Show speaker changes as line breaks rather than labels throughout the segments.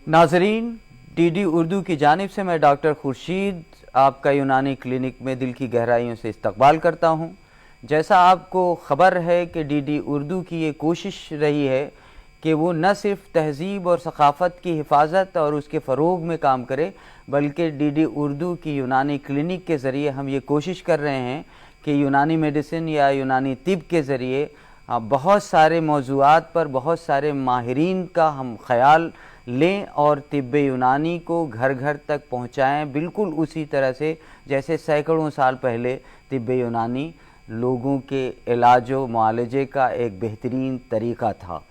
नाजरीन, डीडी उर्दू की जानिब से मैं डॉक्टर खुर्शीद आपका यूनानी क्लिनिक में दिल की गहराइयों से इस्तकबाल करता हूँ। जैसा आपको ख़बर है कि डीडी उर्दू की ये कोशिश रही है कि वो न सिर्फ तहज़ीब और सकाफ़त की हिफाजत और उसके फ़रोग़ में काम करे, बल्कि डीडी उर्दू की यूनानी क्लिनिक के ज़रिए हम ये कोशिश कर रहे हैं कि यूनानी मेडिसिन या यूनानी तिब के ज़रिए बहुत सारे मौज़ूआत पर बहुत सारे माहिरीन का हम ख़याल लें और तिब्ब यूनानी को घर घर तक पहुँचाएँ, बिल्कुल उसी तरह से जैसे सैकड़ों साल पहले तिब्ब यूनानी लोगों के इलाज व मुआलजे का एक बेहतरीन तरीक़ा था।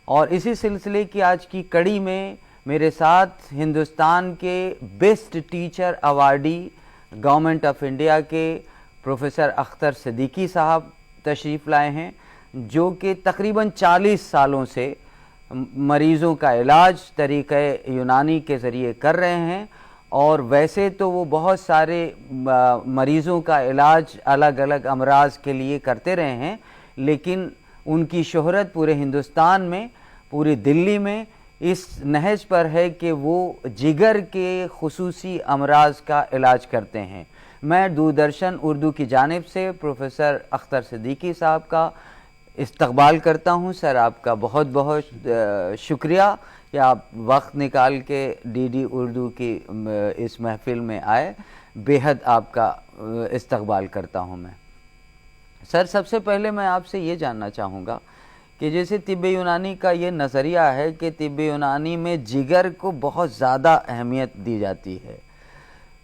और इसी सिलसिले की आज की कड़ी में मेरे साथ हिंदुस्तान के best teacher awardee government of India के प्रोफेसर अख्तर सिद्दीकी साहब तशरीफ़ लाए हैं, जो कि तकरीबन 40 सालों से मरीज़ों का इलाज तरीक़े यूनानी के ज़रिए कर रहे हैं। और वैसे तो वो बहुत सारे मरीज़ों का इलाज अलग अलग अमराज के लिए करते रहे हैं, लेकिन उनकी शोहरत पूरे हिंदुस्तान में, पूरी दिल्ली में इस नहज पर है कि वो जिगर के खुसूसी अमराज का इलाज करते हैं। मैं दूरदर्शन उर्दू की जानिब से प्रोफेसर अख्तर सिद्दीकी साहब का इस्तकबाल करता हूं। सर, आपका बहुत बहुत शुक्रिया कि आप वक्त निकाल के डीडी उर्दू की इस महफिल में आए। बेहद आपका इस्तकबाल करता हूं मैं। सर, सबसे पहले मैं आपसे ये जानना चाहूँगा कि जैसे तिब्ब यूनानी का ये नज़रिया है कि तिब्ब यूनानी में जिगर को बहुत ज़्यादा अहमियत दी जाती है,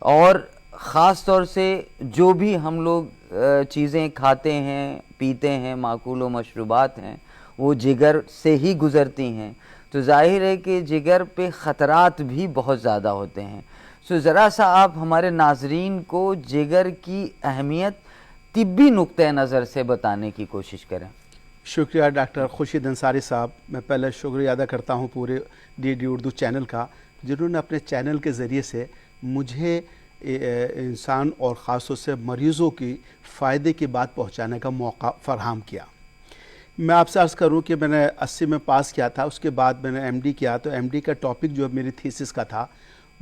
और ख़ास तौर से जो भी हम लोग चीज़ें खाते हैं, पीते हैं, माकूल व मशरूबात हैं, वो जिगर से ही गुज़रती हैं। तो जाहिर है कि जिगर पे ख़तरात भी बहुत ज़्यादा होते हैं। सो ज़रा सा आप हमारे नाजरीन को जिगर की अहमियत तिब्बी नुक्ते नज़र से बताने की कोशिश करें।
शुक्रिया डॉक्टर खुर्शीद अंसारी साहब। मैं पहले शुक्रिया अदा करता हूँ पूरे डीडी उर्दू चैनल का, जिन्होंने अपने चैनल के ज़रिए से मुझे इंसान और ख़ास तौर से मरीज़ों की फ़ायदे की बात पहुँचाने का मौका फ़राहम किया। मैं आपसे अर्ज़ करूँ कि मैंने 80 में पास किया था, उसके बाद मैंने एमडी किया। तो एमडी का टॉपिक जो मेरी थीसिस का था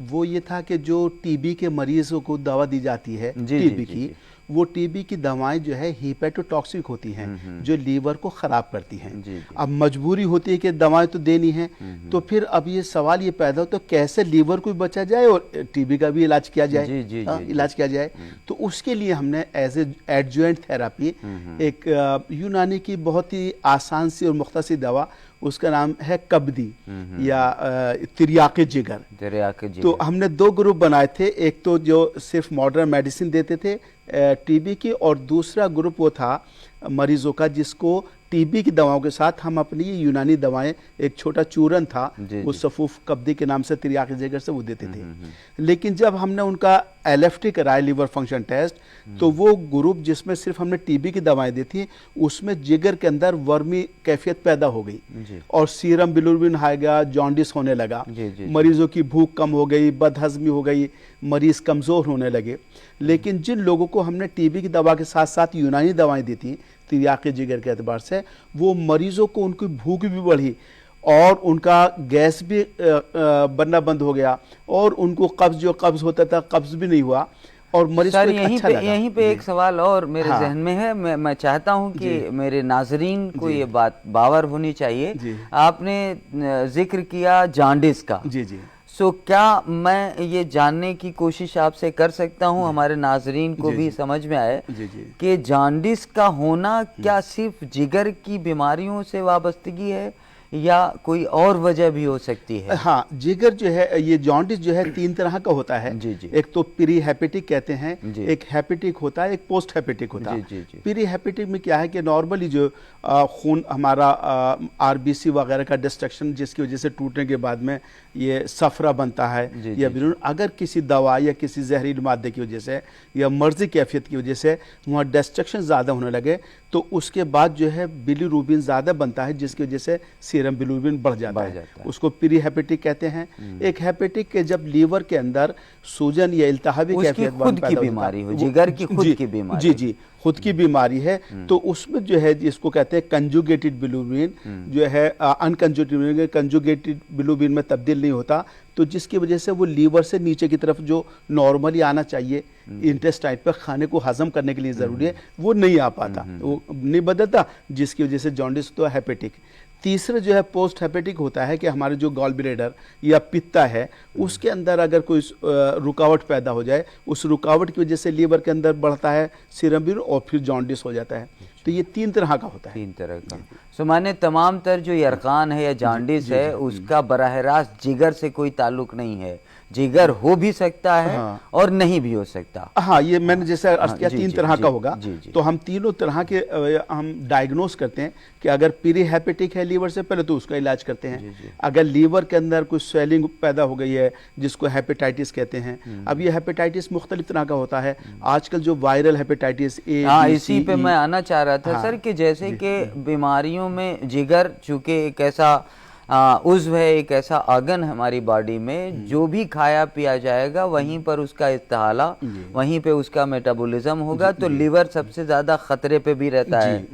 वो ये था कि जो टीबी के मरीज़ों को दवा दी जाती है टीबी की, वो टीबी की दवाएं जो है हीपेटोटॉक्सिक होती हैं, जो लीवर को ख़राब करती हैं। अब मजबूरी होती है कि दवाएं तो देनी है, तो फिर अब ये सवाल ये पैदा हो तो कैसे लीवर को बचा जाए और टीबी का भी इलाज किया जाए, इलाज किया जाए। तो उसके लिए हमने एज ए एडजुएंट थेरापी एक यूनानी की बहुत ही आसान सी और मुख्तसर दवा, उसका नाम है कब्दी या तिर्याके जिगर। तो हमने 2 ग्रुप बनाए थे, एक तो जो सिर्फ मॉडर्न मेडिसिन देते थे टीबी की, और दूसरा ग्रुप वो था मरीज़ों का जिसको टीबी की दवाओं के साथ हम अपनी यूनानी दवाएं, एक छोटा चूरन था वो सफूफ कब्दी के नाम से तिर्याके जिगर से वो देते थे। लेकिन जब हमने उनका एलएफटी कराया, लीवर फंक्शन टेस्ट, तो वो ग्रुप जिसमें सिर्फ हमने टीबी की दवाएं दी थी, उसमें जिगर के अंदर वर्मी कैफियत पैदा हो गई और सीरम बिलिरुबिन आ गया, जॉन्डिस होने लगा, मरीजों की भूख कम हो गई, बदहजमी हो गई, मरीज कमज़ोर होने लगे। लेकिन जिन लोगों को हमने टीबी की दवा के साथ साथ यूनानी दवाएं दी थी तिर्याके जिगर के एतबार से, वो मरीजों को उनकी भूख भी बढ़ी और उनका गैस भी बनना बंद हो गया, और उनको कब्ज होता था कब्ज भी नहीं हुआ, और मरीज को
यहीं पे एक सवाल और मेरे जहन में है। मैं चाहता हूं कि मेरे नाजरीन को ये बात बावर होनी चाहिए। आपने जिक्र किया जॉन्डिस का। सो क्या मैं ये जानने की कोशिश आपसे कर सकता हूँ, हमारे नाजरीन को भी समझ में आए कि जॉन्डिस का होना क्या सिर्फ जिगर की बीमारियों से वाबस्तगी है या कोई और वजह भी हो सकती है?
हाँ, जिगर जो है, ये जॉन्डिस जो है 3 तरह का होता है। एक तो प्री हेपेटिक कहते हैं, एक हेपेटिक होता है, एक पोस्ट हेपेटिक होता है। प्री हेपेटिक में क्या है कि नॉर्मली जो खून हमारा आरबीसी वगैरह का डिस्ट्रक्शन, जिसकी वजह से टूटने के बाद में ये सफरा बनता है या अगर किसी दवा या किसी जहरीले मादे की वजह से या मर्जी कैफियत की वजह से वहाँ डिस्ट्रक्शन ज़्यादा होने लगे, तो उसके बाद जो है बिलीरुबिन ज़्यादा बनता है, जिसकी वजह से सीरम बिलीरुबिन बढ़ जाता है। उसको प्री हेपेटिक कहते हैं। एक हेपेटिक के जब लीवर के अंदर सूजन या इल्तहाबी कैफियत
खुद की बीमारी हो, जिगर की खुद की बीमारी,
जी जी खुद की बीमारी है, तो उसमें जो है जिसको कहते हैं कंजुगेटेड बिलीरुबिन जो है अनकंजुगेटेड कंजुगेटेड बिलीरुबिन में तब्दील नहीं होता, तो जिसकी वजह से वो लीवर से नीचे की तरफ जो नॉर्मली आना चाहिए इंटेस्टाइन पर खाने को हजम करने के लिए ज़रूरी है, वो नहीं आ पाता, वो नहीं बदलता, जिसकी वजह से जॉन्डिस तो हेपेटिक। तीसरे जो है पोस्ट हेपेटिक होता है कि हमारे जो गॉल ब्लैडर या पित्ता है उसके अंदर अगर कोई रुकावट पैदा हो जाए, उस रुकावट की वजह से लीवर के अंदर बढ़ता है सीरम बिलीरुबिन और फिर जॉन्डिस हो जाता है। तो ये 3 तरह का होता है।
3 तरह का। सो माने तमाम तर जो यरकान है या जॉन्डिस है उसका बराह रास्त जिगर से कोई ताल्लुक नहीं है, जिगर हो भी सकता है और नहीं भी हो सकता।
हाँ, ये मैंने जैसे अर्ज किया 3 तरह का होगा। तो हम तीनों तरह के हम डायग्नोस करते हैं कि अगर पीरी हेपेटिक है लीवर से, पहले तो उसका इलाज करते हैं। अगर लीवर के अंदर कुछ स्वेलिंग पैदा हो गई है जिसको हेपेटाइटिस कहते हैं। अब ये हेपेटाइटिस मुख्तलिफ तरह का होता है। आजकल जो वायरल हेपेटाइटिस ए,
इसी पे मैं आना चाह रहा था सर कि जैसे कि बीमारियों में जिगर चूंकि एक ऐसा उज़्व है, एक ऐसा ऑर्गन हमारी बॉडी में, जो भी खाया पिया जाएगा वहीं पर उसका इस्तेहाला, वहीं पे उसका मेटाबॉलिज्म होगा, तो लीवर सबसे ज़्यादा ख़तरे पे भी रहता है।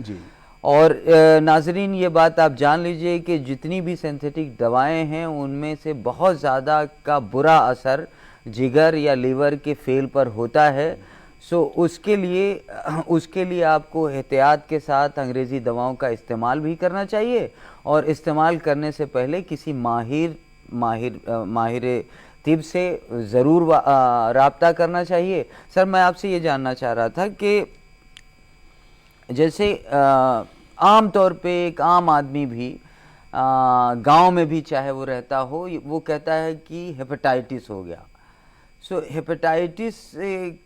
और नाजरीन ये बात आप जान लीजिए कि जितनी भी सिंथेटिक दवाएं हैं उनमें से बहुत ज़्यादा का बुरा असर जिगर या लीवर के फेल पर होता है। सो उसके लिए आपको एहतियात के साथ अंग्रेज़ी दवाओं का इस्तेमाल भी करना चाहिए और इस्तेमाल करने से पहले किसी माहिर तिब से ज़रूर राब्ता करना चाहिए। सर मैं आपसे ये जानना चाह रहा था कि जैसे आम तौर पे एक आम आदमी भी गांव में भी चाहे वो रहता हो, वो कहता है कि हेपेटाइटिस हो गया। सो हेपेटाइटिस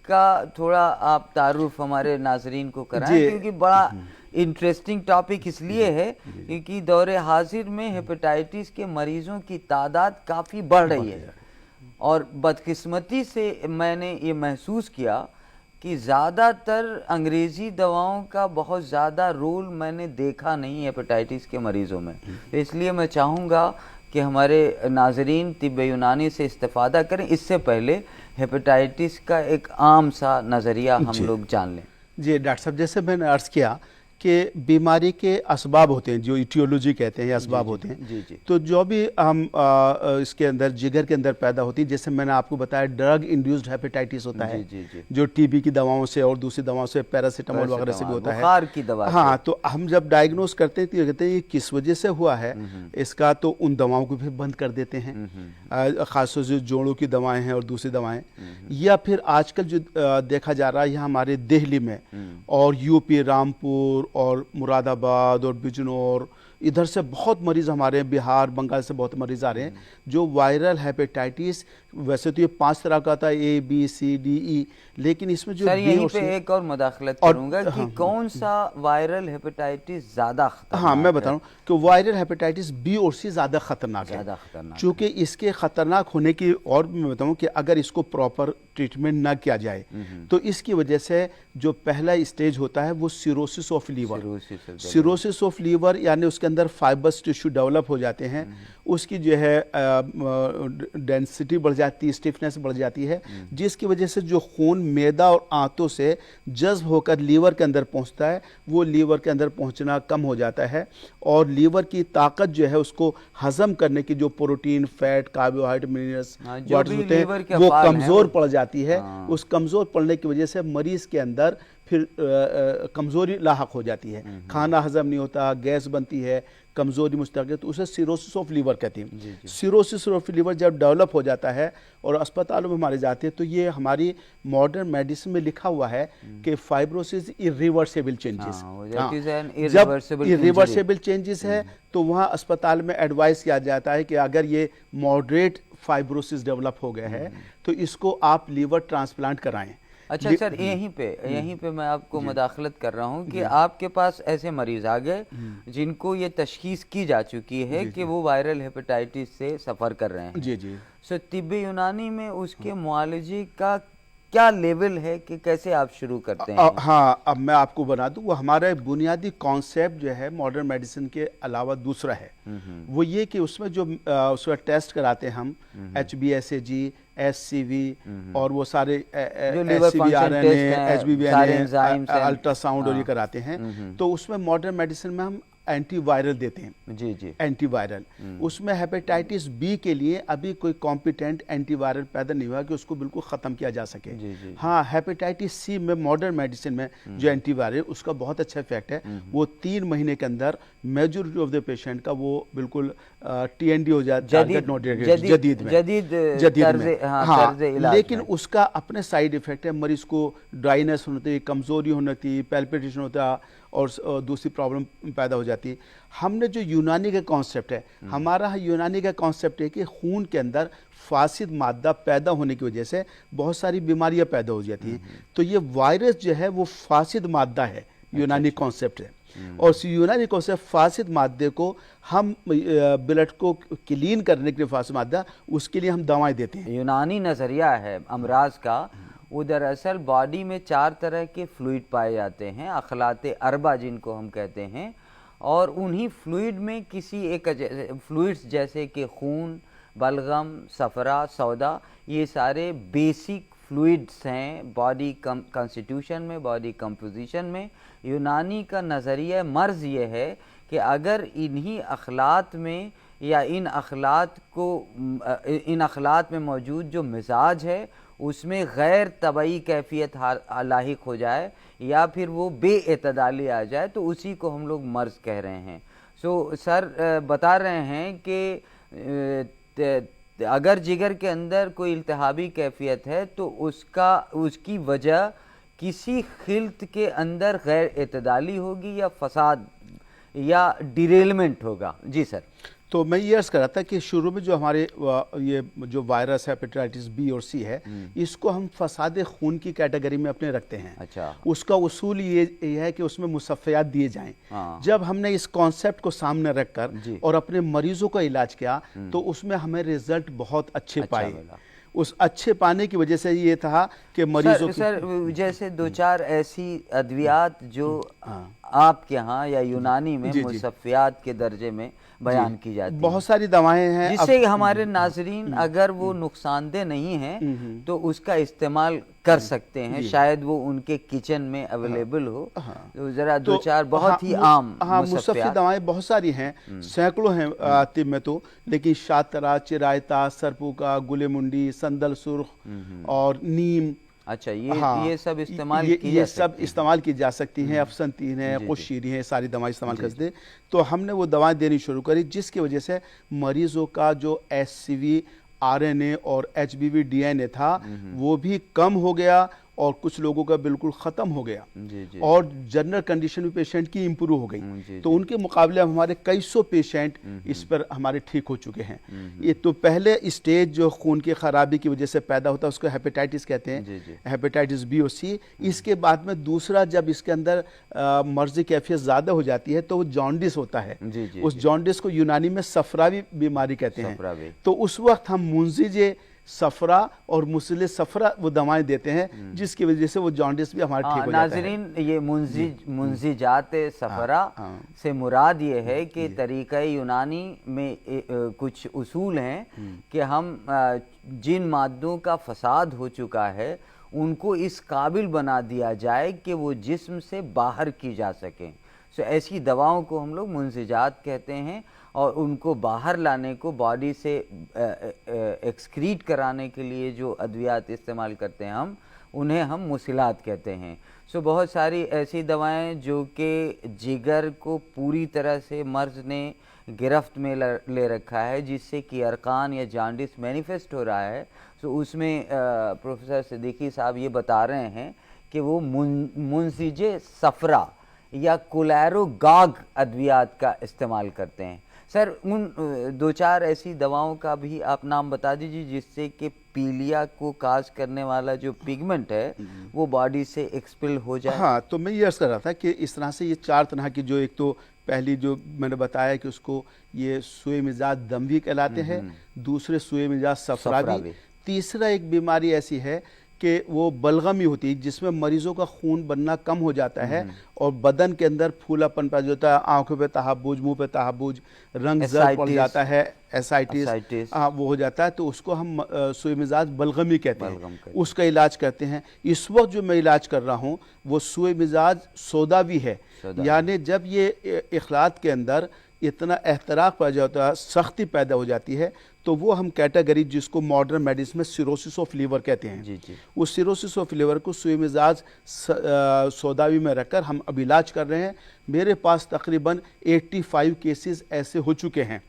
का थोड़ा आप तारुफ हमारे नाजरीन को कराएं, क्योंकि बड़ा इंटरेस्टिंग टॉपिक इसलिए है क्योंकि दौरे हाजिर में हेपेटाइटिस के मरीजों की तादाद काफ़ी बढ़ रही है और बदकिस्मती से मैंने ये महसूस किया कि ज़्यादातर अंग्रेज़ी दवाओं का बहुत ज़्यादा रोल मैंने देखा नहीं हेपेटाइटिस के मरीज़ों में। तो इसलिए मैं चाहूँगा कि हमारे नाजरीन तिब्ब यूनानी से इस्तेफ़ादा करें, इससे पहले हेपेटाइटिस का एक आम सा नज़रिया हम लोग जान लें।
जी डॉक्टर साहब, जैसे मैंने अर्ज़ किया कि बीमारी के असबाब होते हैं, जो इटियोलॉजी कहते हैं या असबाब होते हैं। तो जो भी हम इसके अंदर जिगर के अंदर पैदा होती है, जैसे मैंने आपको बताया ड्रग इंड्यूस्ड हेपेटाइटिस होता है, जो टीबी की दवाओं से और दूसरी दवाओं से, पैरासीटामोल वगैरह से भी होता है, बुखार की दवा। हाँ, तो हम जब डायग्नोस करते हैं तो कहते हैं ये किस वजह से हुआ है इसका, तो उन दवाओं को भी बंद कर देते हैं, खासतौर से जोड़ों की दवाएं हैं और दूसरी दवाएं। या फिर आजकल जो देखा जा रहा है यहाँ हमारे दिल्ली में और यूपी, रामपुर और मुरादाबाद और बिजनौर, इधर से बहुत मरीज़ हमारे बिहार, बंगाल से बहुत मरीज़ आ रहे हैं जो वायरल हेपेटाइटिस, वैसे तो ये 5 तरह का था, A B C D E, लेकिन इसमें जो
सर यहीं पे एक और मुदाखलत करूंगा कि कौन सा वायरल हेपेटाइटिस ज़्यादा खतरनाक?
हाँ, मैं बता रहा हूँ कि वायरल हेपेटाइटिस बी और सी ज़्यादा खतरनाक है। चूँकि इसके ख़तरनाक होने की और भी मैं बताऊँ कि अगर इसको प्रॉपर ट्रीटमेंट ना किया जाए तो इसकी वजह से जो पहला स्टेज होता है वो cirrhosis of liver, cirrhosis of liver यानी उसके अंदर फाइबर्स टिश्यू डेवलप हो जाते हैं, उसकी जो है डेंसिटी बढ़ जाती है, स्टिफनेस बढ़ जाती है, जिसकी वजह से जो खून मैदा और आंतों से जज्ब होकर लीवर के अंदर पहुंचता है वो लीवर के अंदर पहुंचना कम हो जाता है और लीवर की ताकत जो है उसको हजम करने की जो protein, fat, carbohydrate, minerals water होते हैं वो कमज़ोर पड़ जाती है। उस कमज़ोर पड़ने की वजह से मरीज़ के अंदर फिर कमज़ोरी लाहक हो जाती है, खाना हजम नहीं होता, गैस बनती है, कमज़ोरी मुस्तक है, तो उसे सिरोसिस ऑफ लीवर कहते हैं। सिरोसिस ऑफ लीवर जब डेवलप हो जाता है और अस्पतालों में हमारे जाते हैं तो ये हमारी मॉडर्न मेडिसिन में लिखा हुआ है कि फाइब्रोसिस इरिवर्सिबल चेंजेस, जब इरिवर्सिबल चेंजेस है तो वहाँ अस्पताल में एडवाइस किया जाता है कि अगर ये मॉडरेट फाइब्रोसिस डेवलप हो गया है तो इसको आप लीवर ट्रांसप्लांट कराएं।
अच्छा सर, यहीं पे मैं आपको मदाखलत कर रहा हूँ कि आपके पास ऐसे मरीज आ गए जिनको ये तशखीस की जा चुकी है कि वो वायरल हेपेटाइटिस से सफ़र कर रहे हैं। सो तिब्ब यूनानी में उसके मुआलजे का क्या लेवल है कि कैसे आप शुरू करते हैं?
हाँ, अब मैं आपको बना दूं, वो हमारा बुनियादी कॉन्सेप्ट जो है मॉडर्न मेडिसिन के अलावा दूसरा है। वो ये कि उसमें जो उसका टेस्ट कराते हैं हम, HbSAg, SCV और वो सारे
जो लिवर फंक्शन
SCV-RNA,
टेस्ट हैं, सारे
HbVNA,
एंजाइम्स हैं।
अल्ट्रासाउंड और ये
हाँ।
कराते हैं। तो उसमें मॉडर्न मेडिसिन में हम एंटीवायरल देते हैं।
जी जी।
एंटीवायरल, उसमें हेपेटाइटिस बी के लिए अभी कोई कॉम्पिटेंट एंटीवायरल पैदा नहीं हुआ कि उसको बिल्कुल ख़त्म किया जा सके।
जी जी।
हाँ, हेपेटाइटिस सी में मॉडर्न मेडिसिन में जो एंटीवायरल उसका बहुत अच्छा इफेक्ट है। वो 3 महीने के अंदर मेजोरिटी ऑफ द पेशेंट का वो बिल्कुल TND हो जाता है,
जदीद
जदीद में। हाँ,
तर्ज इलाज
लेकिन
में।
उसका अपने साइड इफेक्ट है। मरीज को ड्राइनेस होती है, कमजोरी होती है, पैल्पिटेशन होता है और दूसरी प्रॉब्लम पैदा हो जाती है। हमने जो यूनानी का कॉन्सेप्ट है, हमारा यूनानी का कॉन्सेप्ट है कि खून के अंदर फासिद मादा पैदा होने की वजह से बहुत सारी बीमारियां पैदा हो जाती हैं। तो ये वायरस जो है वो फासिद मादा है, यूनानी कॉन्सेप्ट है। और इस यूनानी कॉन्सेप्ट फासिद मादे को हम ब्लड को क्लीन करने के लिए, फासिद मादा, उसके लिए हम दवाएं देते हैं।
यूनानी नज़रिया है अमराज का, वो दरअसल बॉडी में 4 तरह के फ्लूइड पाए जाते हैं, अखलाते अरबा जिनको हम कहते हैं, और उन्हीं फ्लूइड में किसी एक फ्लूइड्स जैसे कि खून, बलगम, सफरा, सौदा, ये सारे बेसिक फ्लूइड्स हैं बॉडी कॉन्स्टिट्यूशन में, बॉडी कंपोजिशन में। यूनानी का नज़रिया मर्ज़ ये है कि अगर इन्हीं अखलात में या इन अखलात में मौजूद जो मिजाज है उसमें गैर तबई कैफियत लाहिक हो जाए या फिर वो बेएतदाली आ जाए, तो उसी को हम लोग मर्ज़ कह रहे हैं। सर बता रहे हैं कि अगर जिगर के अंदर कोई इल्तिहाबी कैफियत है तो उसकी वजह किसी खिल्त के अंदर गैर एतदाली होगी या फसाद या डिरेलमेंट होगा। जी सर।
तो मैं ये अर्ज़ कर रहा था कि शुरू में जो हमारे ये जो वायरस हेपेटाइटिस बी और सी है, इसको हम फसाद खून की कैटेगरी में अपने रखते हैं।
अच्छा।
उसका उसूल ये है कि उसमें मुसफ़्फ़ियात दिए जाएं।
हाँ।
जब हमने इस कॉन्सेप्ट को सामने रखकर और अपने मरीजों का इलाज किया तो उसमें हमें रिजल्ट बहुत अच्छे पाए। उस अच्छे पाने की वजह से ये था कि मरीजों
सर जैसे 2-4 ऐसी अद्वियात जो आपके यहाँ या यूनानी में मुसफ़्फ़ियात के दर्जे में बयान की जाती है,
बहुत सारी दवाएं हैं
जिससे हमारे नाजरीन अगर वो नुकसानदेह नहीं हैं तो उसका इस्तेमाल कर सकते हैं, शायद वो उनके किचन में अवेलेबल हो। तो जरा 2-4 बहुत ही आम
मुसफ़्फ़ी दवाएं बहुत सारी हैं, सैकड़ों हैं तिब में तो, लेकिन शातरा, चिरायता, सरपुका, गुलेमुंडी, संदल सुर्ख और नीम,
अच्छा, ये सब इस्तेमाल
की जा सकती हैं। अफसनतीन है, खुशीरी है, सारी दवाएं इस्तेमाल कर सकते। तो हमने वो दवाएं देनी शुरू करी जिसकी वजह से मरीजों का जो SCV, RNA और HBV DNA था वो भी कम हो गया और कुछ लोगों का बिल्कुल ख़त्म हो गया। और जनरल कंडीशन भी पेशेंट की इम्प्रूव हो गई। तो उनके मुकाबले हमारे कई सौ पेशेंट इस पर हमारे ठीक हो चुके हैं। ये तो पहले स्टेज जो खून की खराबी की वजह से पैदा होता है उसको हेपेटाइटिस कहते हैं, हेपेटाइटिस बी और सी। इसके बाद में दूसरा, जब इसके अंदर मर्ज़ी कैफियत ज़्यादा हो जाती है तो वो जॉन्डिस होता है। उस जॉन्डिस को यूनानी में सफरावी बीमारी कहते हैं। तो उस वक्त हम मुंजिजे सफरा और मुसले सफरा वो दवाएं देते हैं जिसकी वजह से वो जॉन्डिस भी हमारे ठीक हो जाता है।
नाज़रीन, ये मुंजिजात सफरा से मुराद ये है कि तरीक़ा यूनानी में कुछ उसूल हैं कि हम जिन मादों का फसाद हो चुका है उनको इस काबिल बना दिया जाए कि वो जिस्म से बाहर की जा सकें। ऐसी दवाओं को हम लोग मुंजिजात कहते हैं और उनको बाहर लाने को, बॉडी से एक्सक्रीट कराने के लिए जो अद्वियात इस्तेमाल करते हैं उन्हें हम मुसिलात कहते हैं। बहुत सारी ऐसी दवाएं जो कि जिगर को पूरी तरह से मर्ज़ ने गिरफ्त में ले रखा है, जिससे कि अरकान या जॉन्डिस मैनिफेस्ट हो रहा है। उसमें प्रोफेसर सिद्दीकी साहब ये बता रहे हैं कि वो मुंजिजे सफरा या कोलेरोगाग अद्वियात का इस्तेमाल करते हैं। सर, उन 2-4 ऐसी दवाओं का भी आप नाम बता दीजिए जिससे कि पीलिया को काज करने वाला जो पिगमेंट है वो बॉडी से एक्सपेल हो जाए।
हाँ, तो मैं ये अर्ज़ कर रहा था कि इस तरह से ये 4 तरह की, जो एक तो पहली जो मैंने बताया कि उसको ये सुए मिजाज दमवी कहलाते हैं, दूसरे सुए मिजाज सफरावी, तीसरा एक बीमारी ऐसी है कि वो बलगमी होती है जिसमें मरीज़ों का खून बनना कम हो जाता है और बदन के अंदर फूलापन पैदा होता है, आंखों पे तहब्बुज, मुंह पे तहब्बुज, रंग जर्द पड़ जाता है, एसाइटिस वो हो जाता है, तो उसको हम सुई मिजाज बलगमी कहते हैं। उसका इलाज करते हैं। इस वक्त जो मैं इलाज कर रहा हूँ वो सुई मिजाज सोदावी है, यानी जब ये इखलात के अंदर इतना एहतराक पैदा होता है, सख्ती पैदा हो जाती है, तो वो हम कैटेगरी जिसको मॉडर्न मेडिसिन में सिरोसिस ऑफ लीवर कहते हैं,
जी जी,
उस सिरोसिस ऑफ लीवर को सुई मिजाज सौदावी में रखकर हम अब इलाज कर रहे हैं। मेरे पास तकरीबन 85 केसेस ऐसे हो चुके हैं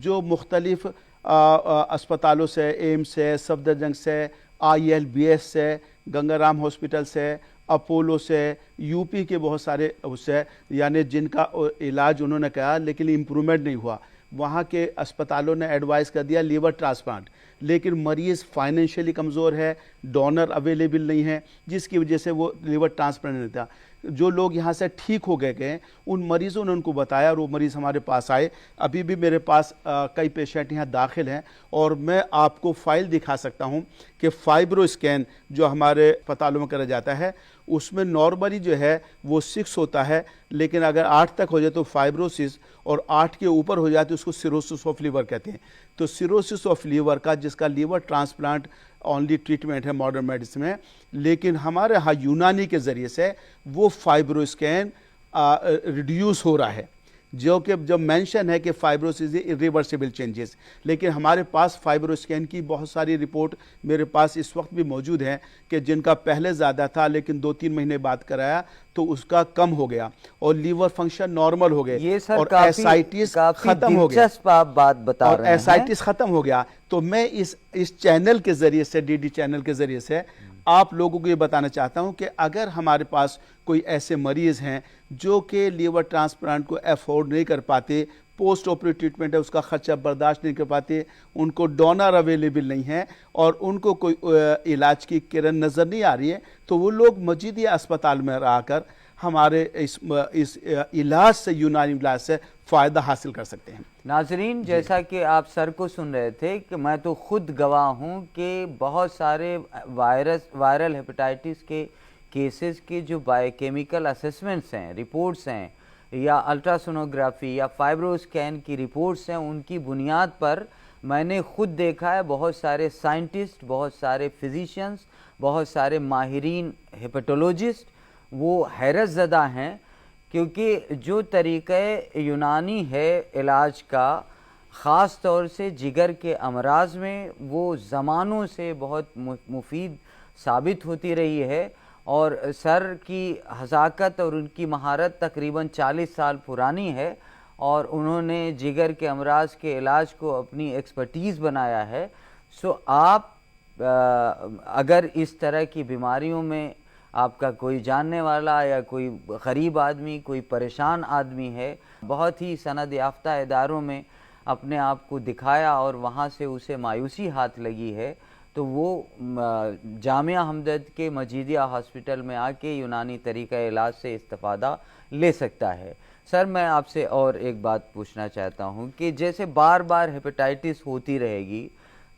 जो मुख्तलिफ अस्पतालों से, एम्स से, सफदरजंग से, ILBS से, गंगाराम हॉस्पिटल से, अपोलो से, यूपी के बहुत सारे उससे, यानी जिनका इलाज उन्होंने कहा लेकिन इम्प्रूवमेंट नहीं हुआ, वहाँ के अस्पतालों ने एडवाइस कर दिया लीवर ट्रांसप्लांट, लेकिन मरीज़ फाइनेंशियली कमज़ोर है, डोनर अवेलेबल नहीं है, जिसकी वजह से वो लीवर ट्रांसप्लांट नहीं था। जो लोग यहाँ से ठीक हो गए उन मरीज़ों ने उनको बताया और वो मरीज़ हमारे पास आए। अभी भी मेरे पास कई पेशेंट यहाँ दाखिल हैं और मैं आपको फ़ाइल दिखा सकता हूँ कि फाइब्रो स्कैन जो हमारे अस्पतालों में करा जाता है उसमें नॉर्मली जो है वो 6 होता है, लेकिन अगर 8 तक हो जाए तो फाइब्रोसिस, और 8 के ऊपर हो जाए तो उसको सिरोसिस ऑफ लीवर कहते हैं। तो सिरोसिस ऑफ लीवर का, जिसका लीवर ट्रांसप्लांट ओनली ट्रीटमेंट है मॉडर्न मेडिसिन में, लेकिन हमारे यहाँ यूनानी के ज़रिए से वो फाइब्रो स्कैन रिड्यूस हो रहा है, जो कि जब मेंशन है कि फाइब्रोसिस इरिवर्सिबल चेंजेस, लेकिन हमारे पास फाइब्रो स्कैन की बहुत सारी रिपोर्ट मेरे पास इस वक्त भी मौजूद है कि जिनका पहले ज़्यादा था लेकिन 2-3 महीने बाद कराया तो उसका कम हो गया और लीवर फंक्शन नॉर्मल हो गए।
ये सर
और एसाइटिस
खत्म हो गया, आप बात बता
और
रहे हैं,
एसाइटिस खत्म हो गया। तो मैं इस चैनल के ज़रिए से, DD चैनल के ज़रिए से आप लोगों को ये बताना चाहता हूँ कि अगर हमारे पास कोई ऐसे मरीज़ हैं जो कि लीवर ट्रांसप्लांट को अफोर्ड नहीं कर पाते, पोस्ट ऑपरेटिव ट्रीटमेंट है उसका खर्चा बर्दाश्त नहीं कर पाते, उनको डोनर अवेलेबल नहीं है और उनको कोई इलाज की किरण नज़र नहीं आ रही है, तो वो लोग मजीदिया अस्पताल में रहकर हमारे इस इलाज से, यूनानी इलाज से फ़ायदा हासिल कर सकते हैं।
नाजरीन, जैसा कि आप सर को सुन रहे थे कि मैं तो खुद गवाह हूँ कि बहुत सारे वायरल हेपेटाइटिस के केसेस के जो बायोकेमिकल असेसमेंट्स हैं, रिपोर्ट्स हैं, या अल्ट्रासोनोग्राफी या फाइब्रो स्कैन की रिपोर्ट्स हैं, उनकी बुनियाद पर मैंने खुद देखा है बहुत सारे साइंटिस्ट, बहुत सारे फिजिशियंस, बहुत सारे माहिरीन हेपेटोलॉजिस्ट वो हैरत ज़दा हैं, क्योंकि जो तरीक़े यूनानी है इलाज का, ख़ास तौर से जिगर के अमराज में, वो ज़मानों से बहुत मुफीद साबित होती रही है। और सर की हज़ाकत और उनकी महारत तकरीबन 40 साल पुरानी है और उन्होंने जिगर के अमराज के इलाज को अपनी एक्सपर्टीज़ बनाया है। सो आप अगर इस तरह की बीमारियों में आपका कोई जानने वाला या कोई गरीब आदमी, कोई परेशान आदमी है, बहुत ही सनद याफ्ता इदारों में अपने आप को दिखाया और वहाँ से उसे मायूसी हाथ लगी है, तो वो जामिया हमदर्द के मजीदिया हॉस्पिटल में आके यूनानी तरीक़ा इलाज से इस्तिफ़ादा ले सकता है। सर, मैं आपसे और एक बात पूछना चाहता हूँ कि जैसे बार बार हेपेटाइटिस होती रहेगी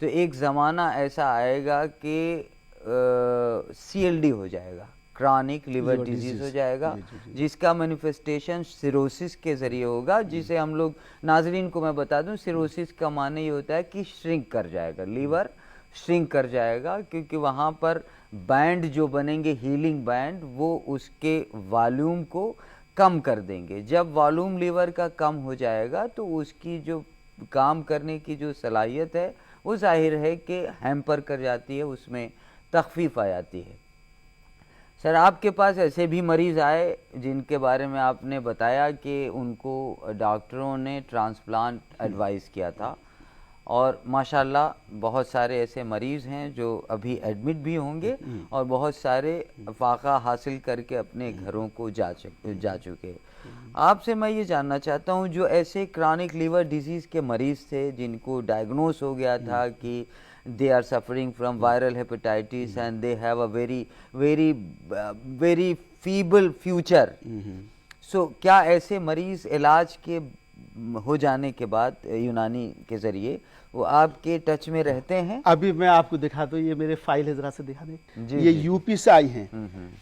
तो एक ज़माना ऐसा आएगा कि CLD हो जाएगा, क्रॉनिक लिवर डिजीज़ हो जाएगा, जिसका मैनिफेस्टेशन सिरोसिस के ज़रिए होगा, जिसे हम लोग, नाजरीन को मैं बता दूं, सिरोसिस का माने ये होता है कि श्रिंक कर जाएगा, लीवर श्रिंक कर जाएगा, क्योंकि वहाँ पर बैंड जो बनेंगे, हीलिंग बैंड, वो उसके वॉल्यूम को कम कर देंगे। जब वॉल्यूम लीवर का कम हो जाएगा तो उसकी जो काम करने की जो सलाहियत है वो जाहिर है कि हैम्पर कर जाती है, उसमें तखफीफ आ जाती है। सर, आपके पास ऐसे भी मरीज़ आए जिनके बारे में आपने बताया कि उनको डॉक्टरों ने ट्रांसप्लांट एडवाइस किया था, और माशाल्लाह बहुत सारे ऐसे मरीज़ हैं जो अभी एडमिट भी होंगे और बहुत सारे फाका हासिल करके अपने घरों को जा चुके। आपसे मैं ये जानना चाहता हूँ, जो ऐसे क्रॉनिक लीवर डिजीज़ के मरीज़ थे जिनको डायग्नोस हो गया था कि they are suffering from viral hepatitis and they have a very feeble future, so क्या ऐसे मरीज़ इलाज के हो जाने के बाद यूनानी के ज़रिए वो आपके टच में रहते हैं?
अभी मैं आपको दिखा दूँ, ये मेरे फाइल है, ज़रा से दिखा दें।
जी,
ये
जी,
यूपी से आई हैं,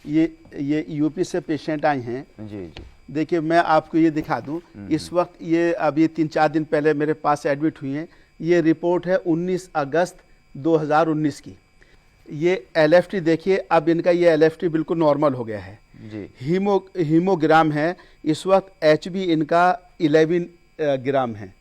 ये यूपी से पेशेंट आए हैं।
जी जी
देखिए मैं आपको ये दिखा दूं, इस वक्त ये अभी 3-4 दिन पहले मेरे पास एडमिट हुई हैं। ये रिपोर्ट है 19 अगस्त 2019 की। ये एलएफटी देखिए, अब इनका ये एलएफटी बिल्कुल नॉर्मल हो गया है
जी।
हीमोग्राम है इस वक्त, एचबी इनका 11 ग्राम है।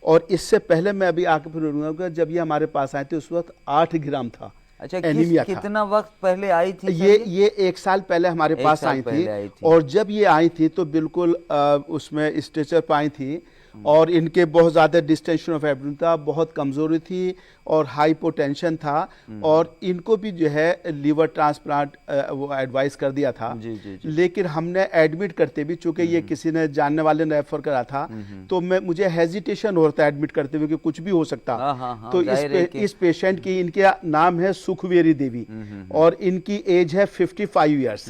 और इससे पहले मैं अभी आके फिर बोलूंगा, जब ये हमारे पास आए थे उस वक्त 8 ग्राम था।
अच्छा,
एनीमिया था।
कितना वक्त पहले आई थी सर
ये 1 साल पहले हमारे पास आई थी। और जब ये आई थी तो बिल्कुल उसमें स्ट्रेचर पर आई थी, और इनके बहुत ज़्यादा डिस्टेंशन ऑफ एब्डोमेन था, बहुत कमज़ोरी थी और हाइपोटेंशन था, और इनको भी जो है लीवर ट्रांसप्लांट वो एडवाइस कर दिया था।
जी।
लेकिन हमने एडमिट करते भी, चूंकि ये किसी ने जानने वाले ने रेफर करा था, तो मुझे हेजिटेशन हो रहा था एडमिट करते हुए कि कुछ भी हो सकता। तो इस पेशेंट की, इनके नाम है सुखवेरी देवी, और इनकी एज है 55 ईयर्स,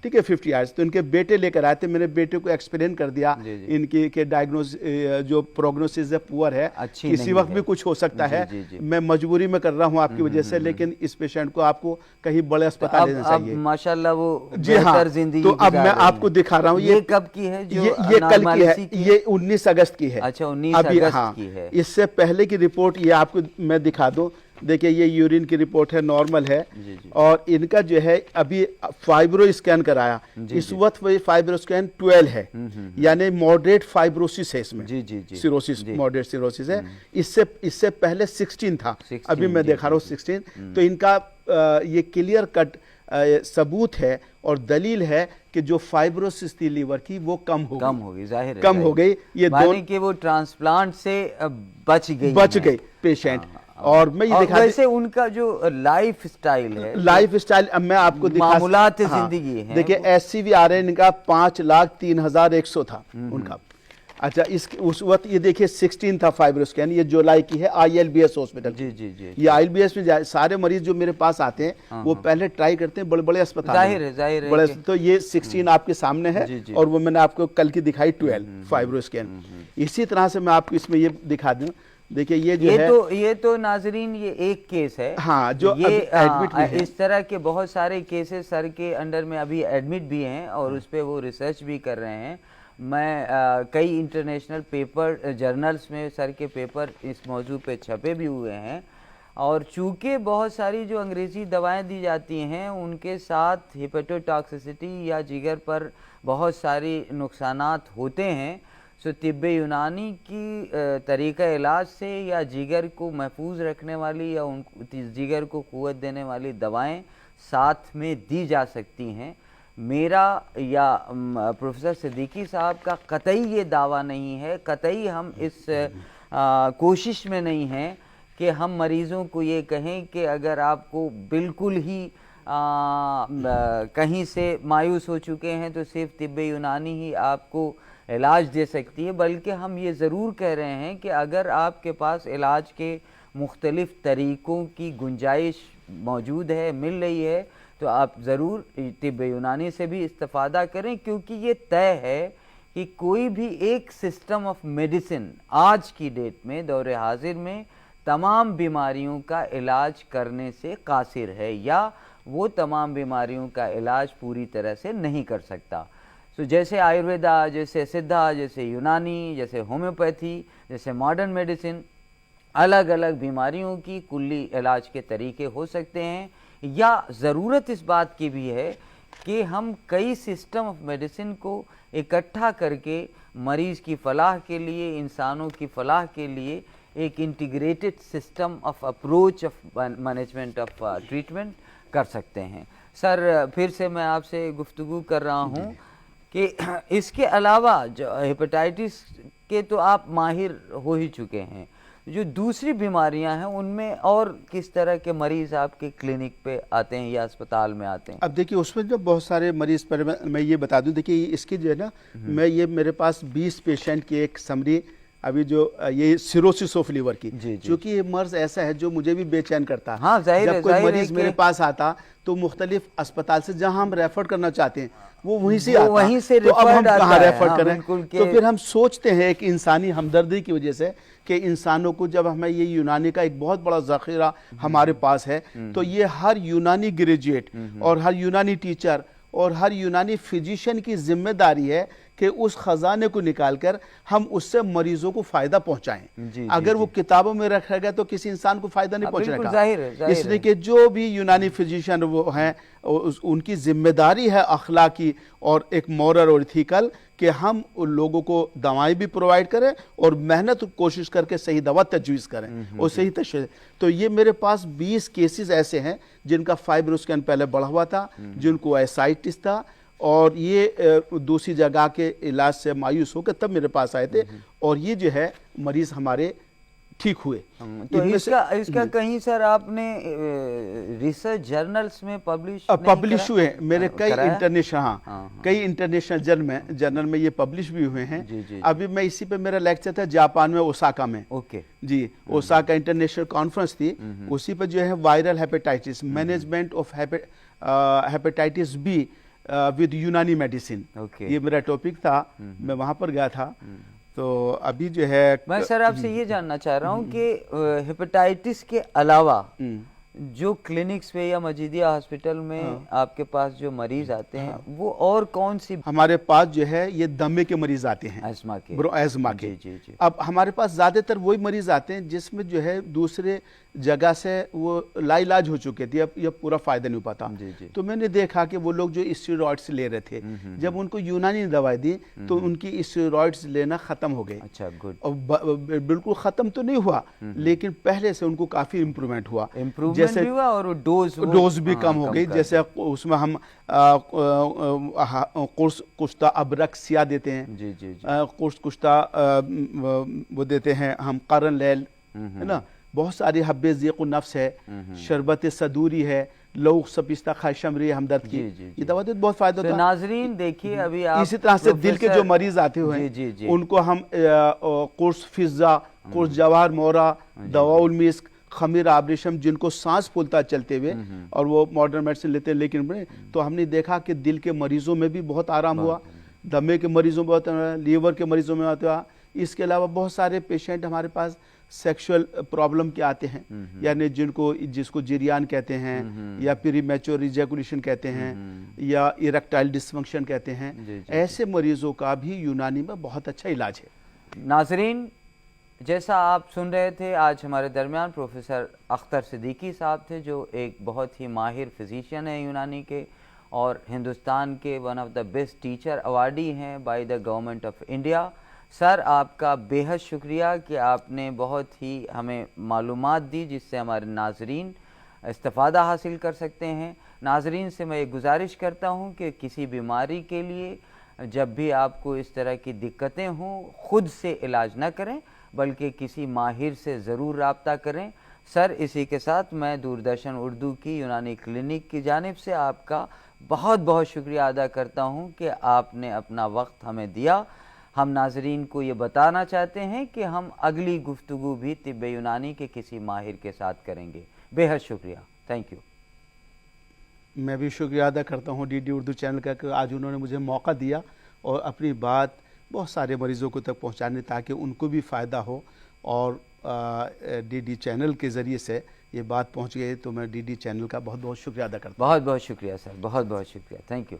ठीक है, 50 ईयर्स। तो इनके बेटे लेकर आए थे, मैंने बेटे को एक्सप्लेन कर दिया इनकी के डायग्नोस जो प्रोग्नोसिस है पुअर है, किसी वक्त भी कुछ हो सकता है। मैं मजबूरी में कर रहा हूं आपकी वजह से, लेकिन इस पेशेंट को आपको कहीं बड़े अस्पताल लेना चाहिए।
माशाल्लाह वो
जी हाँ, तो अब मैं आपको दिखा रहा हूँ।
ये कब की है? जो
ये कल की है, ये 19 अगस्त की है।
अच्छा, 19 अगस्त की है।
इससे पहले की रिपोर्ट ये आपको मैं दिखा दूं। देखिए ये यूरिन की रिपोर्ट है, नॉर्मल है।
जी।
और इनका जो है अभी फाइब्रो स्कैन कराया, इस वक्त फाइब्रो स्कैन 12 है, यानी मॉडरेट फाइब्रोसिस है इसमें।
जी।
सिरोसिस, मॉडरेट सिरोसिस है। इससे पहले 16 था, अभी मैं देखा रहा हूँ 16। तो इनका ये क्लियर कट सबूत है और दलील है कि जो फाइब्रोसिस थी लीवर की वो कम हो गई,
जाहिर है,
कम हो गई। ये दोनों
कि वो ट्रांसप्लांट से बच गई पेशेंट।
और मैं ये दिखा,
वैसे उनका जो लाइफ स्टाइल है,
अब मैं आपको
मामूलात जिंदगी है।
देखिए SCVRN इनका 5,03,100 था उनका। अच्छा, उस वक्त ये देखिए 16 था फाइब्रो स्कैन, ये जुलाई की है, ILBS हॉस्पिटल।
जी।
ये ILBS में सारे मरीज जो मेरे पास आते हैं वो पहले ट्राई करते हैं बड़े बड़े अस्पताल,
जाहिर है
बड़े। तो ये 16 आपके सामने है, और वो मैंने आपको कल की दिखाई 12 फाइब्रो स्कैन। इसी तरह से मैं आपको इसमें ये दिखा दूं। देखिए ये
तो नाजरीन ये एक केस है।
हाँ, जो
ये
एडमिट भी है।
इस तरह के बहुत सारे केसेस सर के अंडर में अभी एडमिट भी हैं, और उस पर वो रिसर्च भी कर रहे हैं। मैं कई इंटरनेशनल पेपर जर्नल्स में सर के पेपर इस मौजू पे छपे भी हुए हैं। और चूँकि बहुत सारी जो अंग्रेज़ी दवाएं दी जाती हैं उनके साथ हिपेटोटॉक्सिसिटी या जिगर पर बहुत सारी नुकसानात होते हैं, सो तिब्बे यूनानी की तरीक़ा इलाज से या जिगर को महफूज रखने वाली या जिगर को क़ुव्वत देने वाली दवाएं साथ में दी जा सकती हैं। मेरा या प्रोफेसर सिद्दीकी साहब का कतई ये दावा नहीं है, कतई हम इस कोशिश में नहीं हैं कि हम मरीज़ों को ये कहें कि अगर आपको बिल्कुल ही कहीं से मायूस हो चुके हैं तो सिर्फ तिब्बे यूनानी ही आपको इलाज दे सकती है, बल्कि हम ये ज़रूर कह रहे हैं कि अगर आपके पास इलाज के मुख्तलिफ़ तरीक़ों की गुंजाइश मौजूद है, मिल रही है, तो आप ज़रूर तिब्बे यूनानी से भी इस्तेफ़ादा करें, क्योंकि ये तय है कि कोई भी एक सिस्टम ऑफ मेडिसिन आज की डेट में, दौर हाजिर में, तमाम बीमारियों का इलाज करने से कासिर है, या वो तमाम बीमारियों का इलाज पूरी तरह से नहीं कर सकता। तो जैसे आयुर्वेदा, जैसे सिद्धा, जैसे यूनानी, जैसे होम्योपैथी, जैसे मॉडर्न मेडिसिन, अलग अलग बीमारियों की कुल्ली इलाज के तरीके हो सकते हैं, या ज़रूरत इस बात की भी है कि हम कई सिस्टम ऑफ मेडिसिन को इकट्ठा करके मरीज़ की फ़लाह के लिए, इंसानों की फ़लाह के लिए एक integrated system of approach of management of treatment कर सकते हैं। सर फिर से मैं आपसे गुफ्तगू कर रहा हूँ कि इसके अलावा जो हेपेटाइटिस के तो आप माहिर हो ही चुके हैं, जो दूसरी बीमारियां हैं उनमें और किस तरह के मरीज आपके क्लिनिक पे आते हैं या अस्पताल में आते हैं?
अब देखिए उसमें जो बहुत सारे मरीज पर मैं ये बता दूं, देखिए इसकी जो है ना, मैं ये मेरे पास 20 पेशेंट की एक समरी अभी जो ये सिरोसिस ऑफ लीवर की,
जी, जी।
क्योंकि ये मर्ज ऐसा है जो मुझे भी बेचैन करता है।
हाँ, जाहिर है,
जब कोई
जाहिर है
मरीज मेरे
कि-
पास आता तो मुख्तलिफ अस्पताल से जहाँ हम रेफर करना चाहते हैं वो वहीं से
वो
आता,
वहीं से
तो अब हम
referred
कहाँ
आता है।
रेफर
हाँ,
करें?
बिल्कुल
तो फिर हम सोचते हैं एक इंसानी हमदर्दी की वजह से कि इंसानों को, जब हमें ये यूनानी का एक बहुत बड़ा ज़ख़ीरा हमारे पास है, तो ये हर यूनानी ग्रेजुएट और हर यूनानी टीचर और हर यूनानी फिजिशियन की जिम्मेदारी है कि उस खजाने को निकालकर हम उससे मरीजों को फायदा पहुंचाएं।
जी,
अगर वो
जी।
किताबों में रखा गया तो किसी इंसान को फायदा नहीं
हाँ,
पहुंचने
बिल्कुल
का।
जाहिर है, जाहिर
इसलिए
है।
कि जो भी यूनानी फिजिशियन वो हैं उनकी जिम्मेदारी है अखलाकी और एक मॉरल और इथिकल कि हम उन लोगों को दवाएं भी प्रोवाइड करें और मेहनत कोशिश करके सही दवा तजवीज़ करें और सही तशख़ीस। तो ये मेरे पास 20 केसेस ऐसे हैं जिनका फाइब्रोस्कैन पहले बढ़ा हुआ था, जिनको एसाइटिस था, और ये दूसरी जगह के इलाज से मायूस होकर तब मेरे पास आए थे, और ये जो है मरीज हमारे ठीक हुए।
तो इसका कहीं सर आपने रिसर्च जर्नल्स में
पब्लिश हुए हैं मेरे कई
कराया?
इंटरनेशनल, हाँ, कई इंटरनेशनल जर्नल में ये पब्लिश भी हुए हैं।
जी, जी।
अभी मैं इसी पे मेरा लेक्चर था जापान में, ओसाका में।
ओके
जी, ओसाका इंटरनेशनल कॉन्फ्रेंस थी, उसी पर जो है viral hepatitis, management of hepatitis be with यूनानी मेडिसिन,
ओके।
ये मेरा टॉपिक था। मैं वहाँ पर गया था। तो अभी जो है
मैं सर आपसे ये जानना चाह रहा हूँ कि हेपेटाइटिस के अलावा जो क्लिनिक्स पे या मजीदिया हॉस्पिटल में आपके पास जो मरीज आते हैं वो और कौन सी
हमारे पास जो है ये दमे के मरीज आते हैं,
अस्थमा के?
अस्थमा के।
जी, जी, जी।
अब हमारे पास ज़्यादातर वही मरीज आते हैं जिसमें जो है दूसरे जगह से वो लाइलाज हो चुके थे, अब ये पूरा फायदा नहीं पाता।
जी, जी।
तो मैंने देखा कि वो लोग जो स्टेरॉइड्स ले रहे थे, जब उनको यूनानी दवाई दी तो उनकी स्टेरॉइड्स लेना खत्म हो गई।
अच्छा, गुड।
और बिल्कुल खत्म तो नहीं हुआ, लेकिन पहले से उनको काफी इम्प्रूवमेंट हुआ।
इम्प्रूवमेंट भी हुआ और
डोज भी कम हो गई। जैसे उसमें हम कुश्ता अबरक्सिया देते हैं,
जी, जी, जी।
कुश्ता वो देते हैं हम, करन लैल, है ना, बहुत सारी हब्बे ज़ीक़ुन नफ्स है, शरबत सदूरी है, लौक सपिस्ता खाशमरी हमदर्द की,
जी, जी, जी।
ये दवा देते बहुत फायदा
तो
होता है।
नाजरीन देखिए, अभी आप
इसी तरह से दिल के जो मरीज आते हुए
जी, जी, जी।
उनको हम कुर्स फिजा, कुर्स जवाहर मोरा, दवाउल मिस्क, खमीर आबरेशम, जिनको सांस फूलता चलते हुए और वो मॉडर्न मेडिसिन लेते हैं, लेकिन तो हमने देखा कि दिल के मरीजों में भी बहुत आराम हुआ, दमे के मरीजों में बहुत, लीवर के मरीजों में आता। इसके अलावा बहुत सारे पेशेंट हमारे पास सेक्सुअल प्रॉब्लम के आते हैं, यानी जिसको जिरियान कहते हैं या प्रीमैच्योर इजैकुलेशन कहते हैं या इरेक्टाइल डिसफंक्शन कहते हैं।
जी, जी,
ऐसे मरीजों का भी यूनानी में बहुत अच्छा इलाज है।
नाजरीन, जैसा आप सुन रहे थे, आज हमारे दरमियान प्रोफेसर अख्तर सिद्दीकी साहब थे, जो एक बहुत ही माहिर फिजिशियन है यूनानी के और हिंदुस्तान के one of the best teacher awardee हैं by the government of India. Sir, आपका बेहद शुक्रिया कि आपने बहुत ही हमें मालूमात दी जिससे हमारे नाजरीन इस्तिफ़ादा हासिल कर सकते हैं। नाजरीन से मैं ये गुजारिश करता हूँ कि किसी बीमारी के लिए जब भी आपको इस तरह की दिक्कतें हों, ख़ुद से इलाज ना करें बल्कि किसी माहिर से ज़रूर रब्ता करें। सर, इसी के साथ मैं दूरदर्शन उर्दू की यूनानी क्लिनिक की जानिब से आपका बहुत बहुत शुक्रिया अदा करता हूँ कि आपने अपना वक्त हमें दिया। हम नाजरीन को ये बताना चाहते हैं कि हम अगली गुफ्तगू भी तिब्ब यूनानी के किसी माहिर के साथ करेंगे। बेहद शुक्रिया, थैंक यू।
मैं भी शुक्रिया अदा करता हूँ डीडी उर्दू चैनल का कि आज उन्होंने मुझे मौका दिया और अपनी बात बहुत सारे मरीज़ों को तक पहुँचाने, ताकि उनको भी फ़ायदा हो। और डीडी चैनल के ज़रिए से ये बात पहुँच गई, तो मैं डीडी चैनल का बहुत बहुत शुक्रिया अदा करता हूँ।
बहुत बहुत शुक्रिया सर, बहुत बहुत शुक्रिया, थैंक यू।